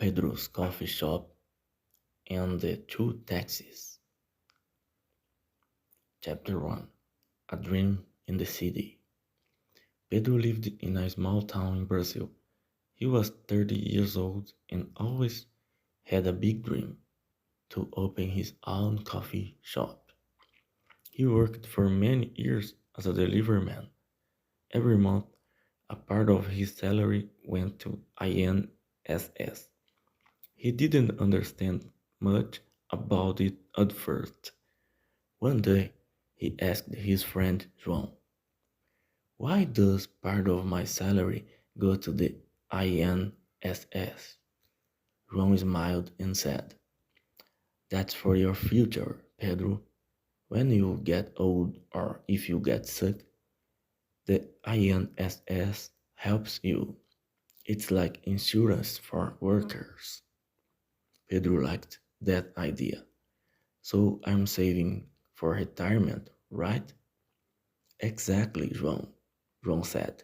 Pedro's coffee shop, and the two taxis. Chapter 1. A Dream in the City. Pedro lived in a small town in Brazil. He was 30 years old and always had a big dream to open his own coffee shop. He worked for many years as a delivery man. Every month, a part of his salary went to INSS. He didn't understand much about it at first. One day, he asked his friend João, "Why does part of my salary go to the INSS?" João smiled and said, "That's for your future, Pedro. When you get old or if you get sick, the INSS helps you. It's like insurance for workers." Pedro liked that idea. "So I'm saving for retirement, right?" "Exactly, João," João said.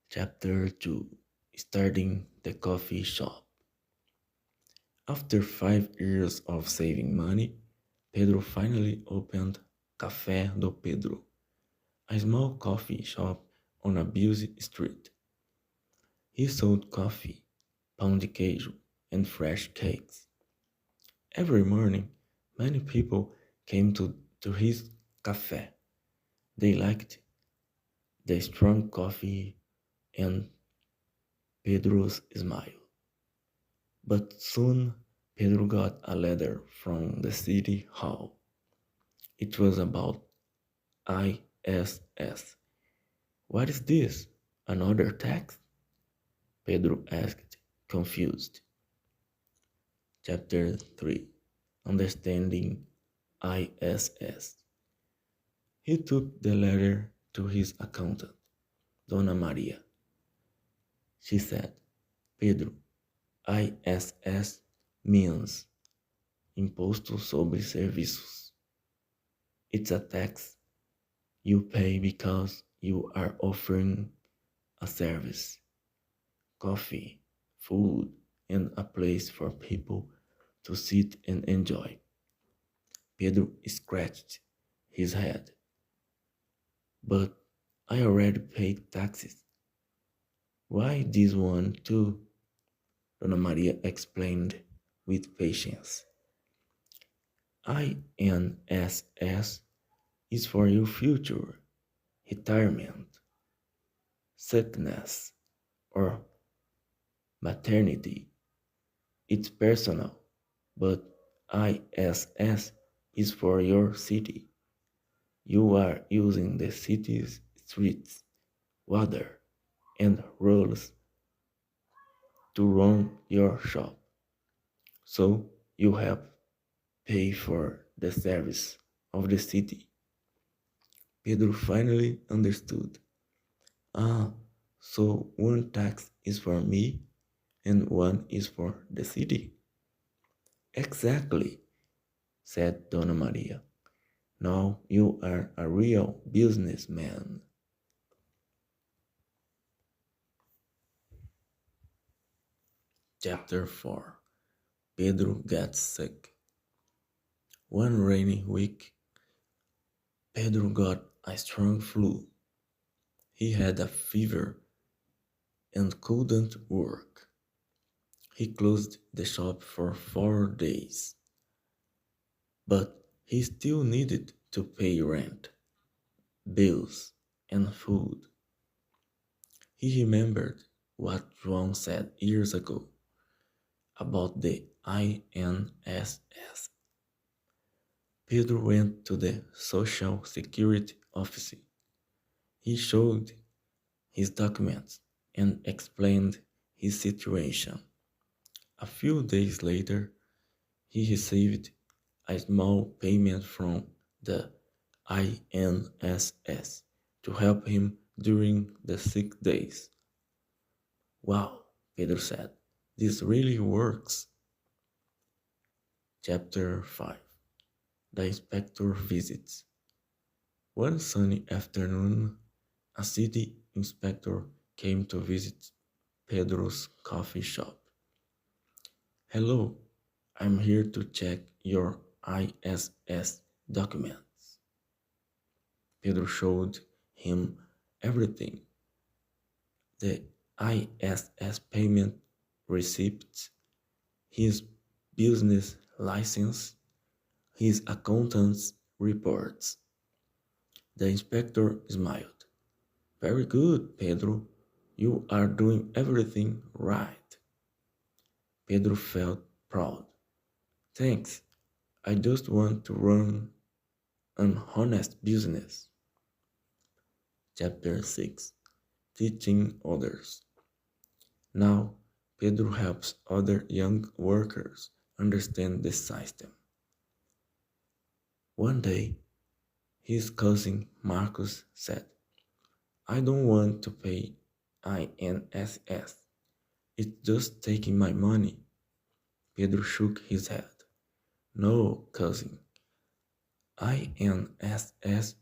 Chapter 2. Starting the coffee shop. After 5 years of saving money, Pedro finally opened Café do Pedro, a small coffee shop on a busy street. He sold coffee, pão de queijo, and fresh cakes. Every morning, many people came to his café. They liked the strong coffee and Pedro's smile. But soon Pedro got a letter from the city hall. It was about ISS. "What is this? Another tax?" Pedro asked, confused. Chapter 3. Understanding ISS. He took the letter to his accountant, Dona Maria. She said, "Pedro, ISS means Imposto sobre Serviços. It's a tax you pay because you are offering a service, coffee, food, and a place for people to sit and enjoy." Pedro scratched his head. "But I already paid taxes. Why this one too?" Dona Maria explained with patience. INSS is for your future, retirement, sickness, or maternity. It's personal, but ISS is for your city. You are using the city's streets, water, and roads to run your shop. So you help pay for the service of the city. Pedro finally understood. Ah, so one tax is for me and one is for the city. Exactly, said Dona Maria. Now you are a real businessman. Chapter 4. Pedro gets sick. One rainy week, Pedro got a strong flu. He had a fever and couldn't work. He closed the shop for 4 days, but he still needed to pay rent, bills, and food. He remembered what João said years ago about the INSS. Pedro went to the Social Security office. He showed his documents and explained his situation. A few days later, he received a small payment from the INSS to help him during the sick days. Wow, Pedro said, this really works. Chapter 5. The inspector visits. One sunny afternoon, a city inspector came to visit Pedro's coffee shop. Hello, I'm here to check your ISS documents. Pedro showed him everything: the ISS payment receipts, his business license, his accountant's reports. The inspector smiled. Very good, Pedro. You are doing everything right. Pedro felt proud. Thanks. I just want to run an honest business. Chapter 6: Teaching Others. Now, Pedro helps other young workers understand the system. One day, his cousin Marcus said, I don't want to pay INSS. It's just taking my money. Pedro shook his head. No, cousin. INSS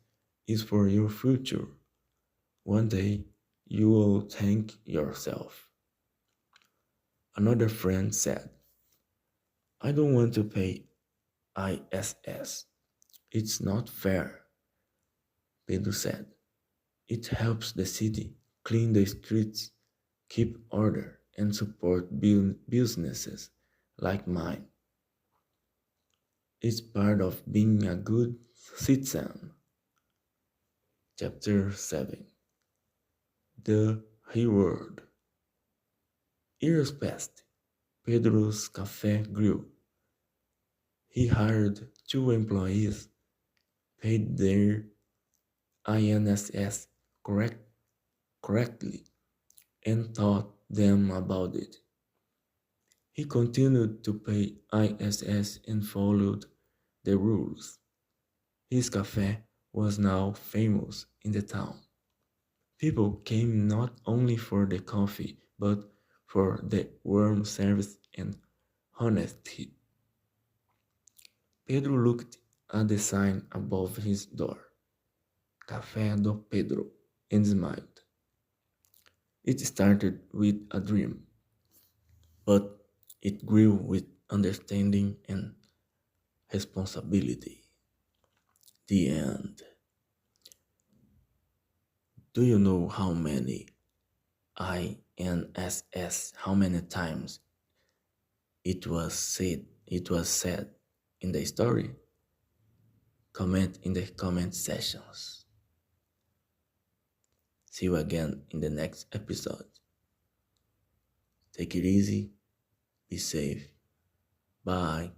is for your future. One day you will thank yourself. Another friend said, I don't want to pay ISS. It's not fair. Pedro said, it helps the city clean the streets, keep order, and support businesses like mine. It's part of being a good citizen. Chapter 7: The Reward. Years passed. Pedro's cafe grew. He hired 2 employees, paid their INSS correctly, and taught them about it. He continued to pay ISS and followed the rules. His cafe was now famous in the town. People came not only for the coffee, but for the warm service and honesty. Pedro looked at the sign above his door, Café do Pedro, and smiled. It started with a dream, but it grew with understanding and responsibility. The end. Do you know how many INSS, how many times it was said in the story? Comment in the comment sections. See you again in the next episode. Take it easy, be safe. Bye.